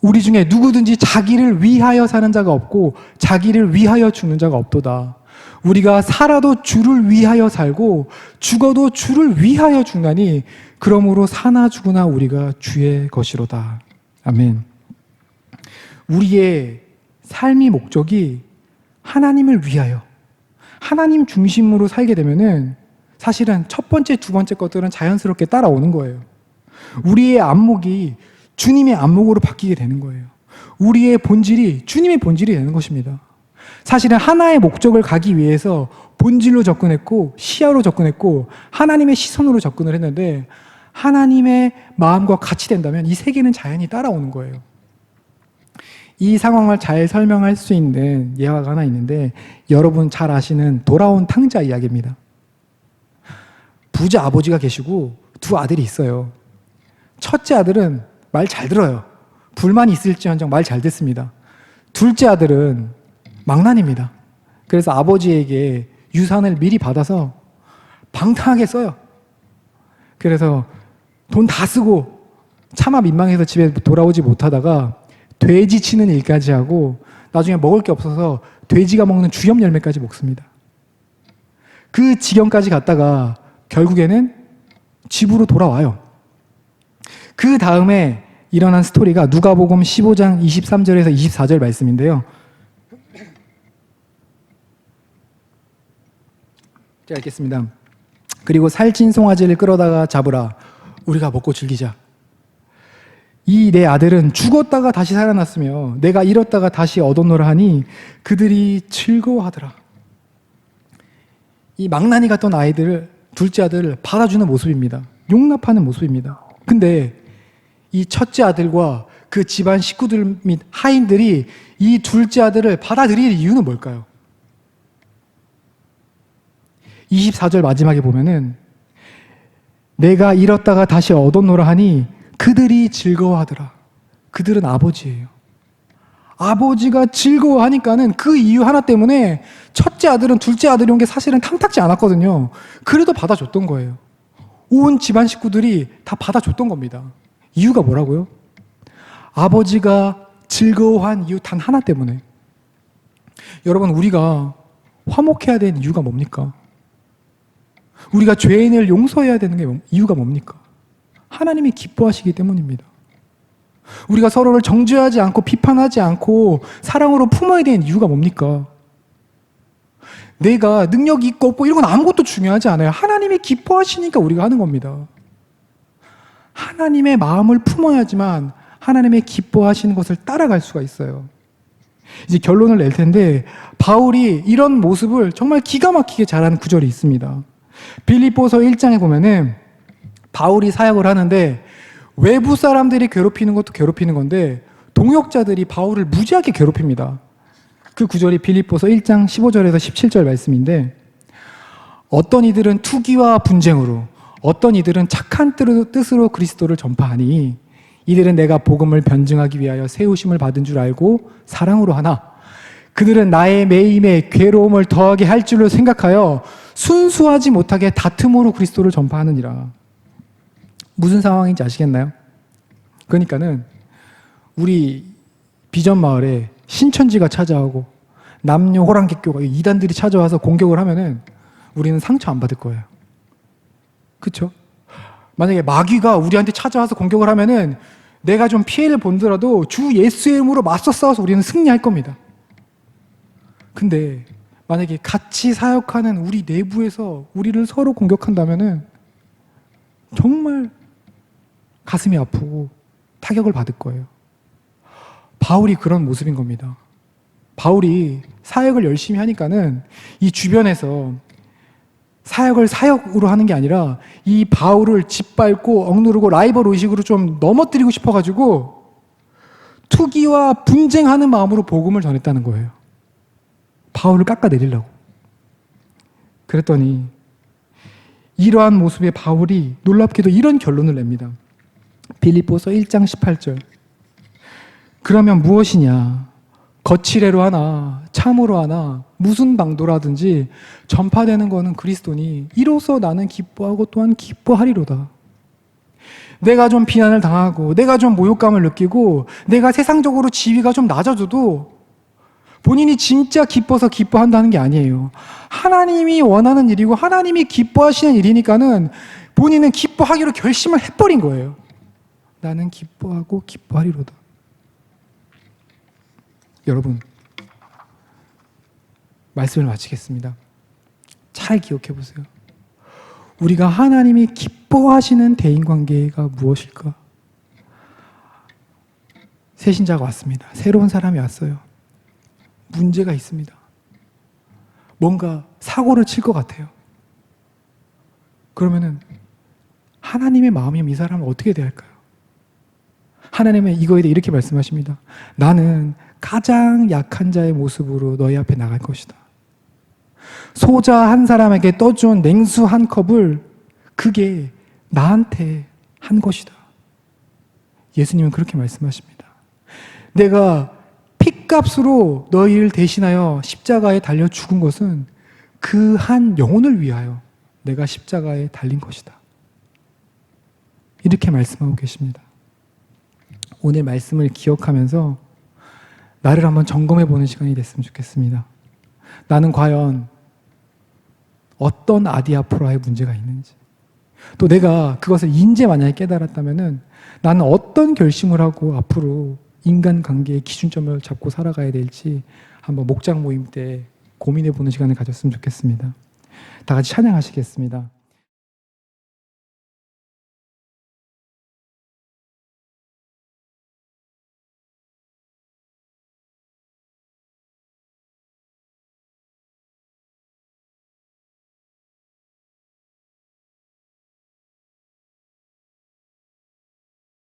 우리 중에 누구든지 자기를 위하여 사는 자가 없고 자기를 위하여 죽는 자가 없도다. 우리가 살아도 주를 위하여 살고 죽어도 주를 위하여 죽나니 그러므로 사나 죽으나 우리가 주의 것이로다. 아멘. 우리의 삶의 목적이 하나님을 위하여 하나님 중심으로 살게 되면은 사실은 첫 번째, 두 번째 것들은 자연스럽게 따라오는 거예요. 우리의 안목이 주님의 안목으로 바뀌게 되는 거예요. 우리의 본질이 주님의 본질이 되는 것입니다. 사실은 하나의 목적을 가기 위해서 본질로 접근했고 시야로 접근했고 하나님의 시선으로 접근을 했는데 하나님의 마음과 같이 된다면 이 세계는 자연히 따라오는 거예요. 이 상황을 잘 설명할 수 있는 예화가 하나 있는데 여러분 잘 아시는 돌아온 탕자 이야기입니다. 부자 아버지가 계시고 두 아들이 있어요. 첫째 아들은 말 잘 들어요. 불만이 있을지언정 말 잘 듣습니다. 둘째 아들은 망난입니다. 그래서 아버지에게 유산을 미리 받아서 방탕하게 써요. 그래서 돈 다 쓰고 차마 민망해서 집에 돌아오지 못하다가 돼지 치는 일까지 하고 나중에 먹을 게 없어서 돼지가 먹는 주염 열매까지 먹습니다. 그 지경까지 갔다가 결국에는 집으로 돌아와요. 그 다음에 일어난 스토리가 누가복음 15장 23절에서 24절 말씀인데요. 제가 읽겠습니다. 그리고 살찐 송아지를 끌어다가 잡으라. 우리가 먹고 즐기자. 이 내 아들은 죽었다가 다시 살아났으며 내가 잃었다가 다시 얻었노라 하니 그들이 즐거워하더라. 이 망나니 같던 아이들을, 둘째 아들을 받아주는 모습입니다. 용납하는 모습입니다. 근데 이 첫째 아들과 그 집안 식구들 및 하인들이 이 둘째 아들을 받아들일 이유는 뭘까요? 24절 마지막에 보면은 내가 잃었다가 다시 얻었노라 하니 그들이 즐거워하더라. 그들은 아버지예요. 아버지가 즐거워하니까는 그 이유 하나 때문에 첫째 아들은 둘째 아들이 온 게 사실은 탐탁지 않았거든요. 그래도 받아줬던 거예요. 온 집안 식구들이 다 받아줬던 겁니다. 이유가 뭐라고요? 아버지가 즐거워한 이유 단 하나 때문에. 여러분, 우리가 화목해야 되는 이유가 뭡니까? 우리가 죄인을 용서해야 되는 게 이유가 뭡니까? 하나님이 기뻐하시기 때문입니다. 우리가 서로를 정죄하지 않고 비판하지 않고 사랑으로 품어야 되는 이유가 뭡니까? 내가 능력이 있고 없고 이런 건 아무것도 중요하지 않아요. 하나님이 기뻐하시니까 우리가 하는 겁니다. 하나님의 마음을 품어야지만 하나님의 기뻐하시는 것을 따라갈 수가 있어요. 이제 결론을 낼 텐데 바울이 이런 모습을 정말 기가 막히게 잘하는 구절이 있습니다. 빌립보서 1장에 보면은 바울이 사역을 하는데 외부 사람들이 괴롭히는 것도 괴롭히는 건데 동역자들이 바울을 무지하게 괴롭힙니다. 그 구절이 빌립보서 1장 15절에서 17절 말씀인데 어떤 이들은 투기와 분쟁으로 어떤 이들은 착한 뜻으로 그리스도를 전파하니 이들은 내가 복음을 변증하기 위하여 세우심을 받은 줄 알고 사랑으로 하나 그들은 나의 매임에 괴로움을 더하게 할 줄로 생각하여 순수하지 못하게 다툼으로 그리스도를 전파하느니라. 무슨 상황인지 아시겠나요? 그러니까는 우리 비전 마을에 신천지가 찾아오고 남녀 호랑객교가 이단들이 찾아와서 공격을 하면은 우리는 상처 안 받을 거예요. 그렇죠? 만약에 마귀가 우리한테 찾아와서 공격을 하면은 내가 좀 피해를 본더라도 주 예수의 이름으로 맞서 싸워서 우리는 승리할 겁니다. 근데 만약에 같이 사역하는 우리 내부에서 우리를 서로 공격한다면은 정말 가슴이 아프고 타격을 받을 거예요. 바울이 그런 모습인 겁니다. 바울이 사역을 열심히 하니까는 이 주변에서 사역을 사역으로 하는 게 아니라 이 바울을 짓밟고 억누르고 라이벌 의식으로 좀 넘어뜨리고 싶어가지고 투기와 분쟁하는 마음으로 복음을 전했다는 거예요. 바울을 깎아내리려고. 그랬더니 이러한 모습의 바울이 놀랍게도 이런 결론을 냅니다. 빌립보서 1장 18절. 그러면 무엇이냐? 거칠애로 하나 참으로 하나 무슨 방도라든지 전파되는 것은 그리스도니 이로써 나는 기뻐하고 또한 기뻐하리로다. 내가 좀 비난을 당하고 내가 좀 모욕감을 느끼고 내가 세상적으로 지위가 좀 낮아져도 본인이 진짜 기뻐서 기뻐한다는 게 아니에요. 하나님이 원하는 일이고 하나님이 기뻐하시는 일이니까는 본인은 기뻐하기로 결심을 해버린 거예요. 나는 기뻐하고 기뻐하리로다. 여러분, 말씀을 마치겠습니다. 잘 기억해 보세요. 우리가 하나님이 기뻐하시는 대인관계가 무엇일까? 새 신자가 왔습니다. 새로운 사람이 왔어요. 문제가 있습니다. 뭔가 사고를 칠 것 같아요. 그러면은 하나님의 마음이면 이 사람은 어떻게 대할까요? 하나님은 이거에 대해 이렇게 말씀하십니다. 나는 가장 약한 자의 모습으로 너희 앞에 나갈 것이다. 소자 한 사람에게 떠준 냉수 한 컵을 그게 나한테 한 것이다. 예수님은 그렇게 말씀하십니다. 내가 핏값으로 너희를 대신하여 십자가에 달려 죽은 것은 그 한 영혼을 위하여 내가 십자가에 달린 것이다. 이렇게 말씀하고 계십니다. 오늘 말씀을 기억하면서 나를 한번 점검해 보는 시간이 됐으면 좋겠습니다. 나는 과연 어떤 아디아포라의 문제가 있는지, 또 내가 그것을 이제 만약에 깨달았다면은 나는 어떤 결심을 하고 앞으로 인간관계의 기준점을 잡고 살아가야 될지 한번 목장 모임 때 고민해 보는 시간을 가졌으면 좋겠습니다. 다 같이 찬양하시겠습니다.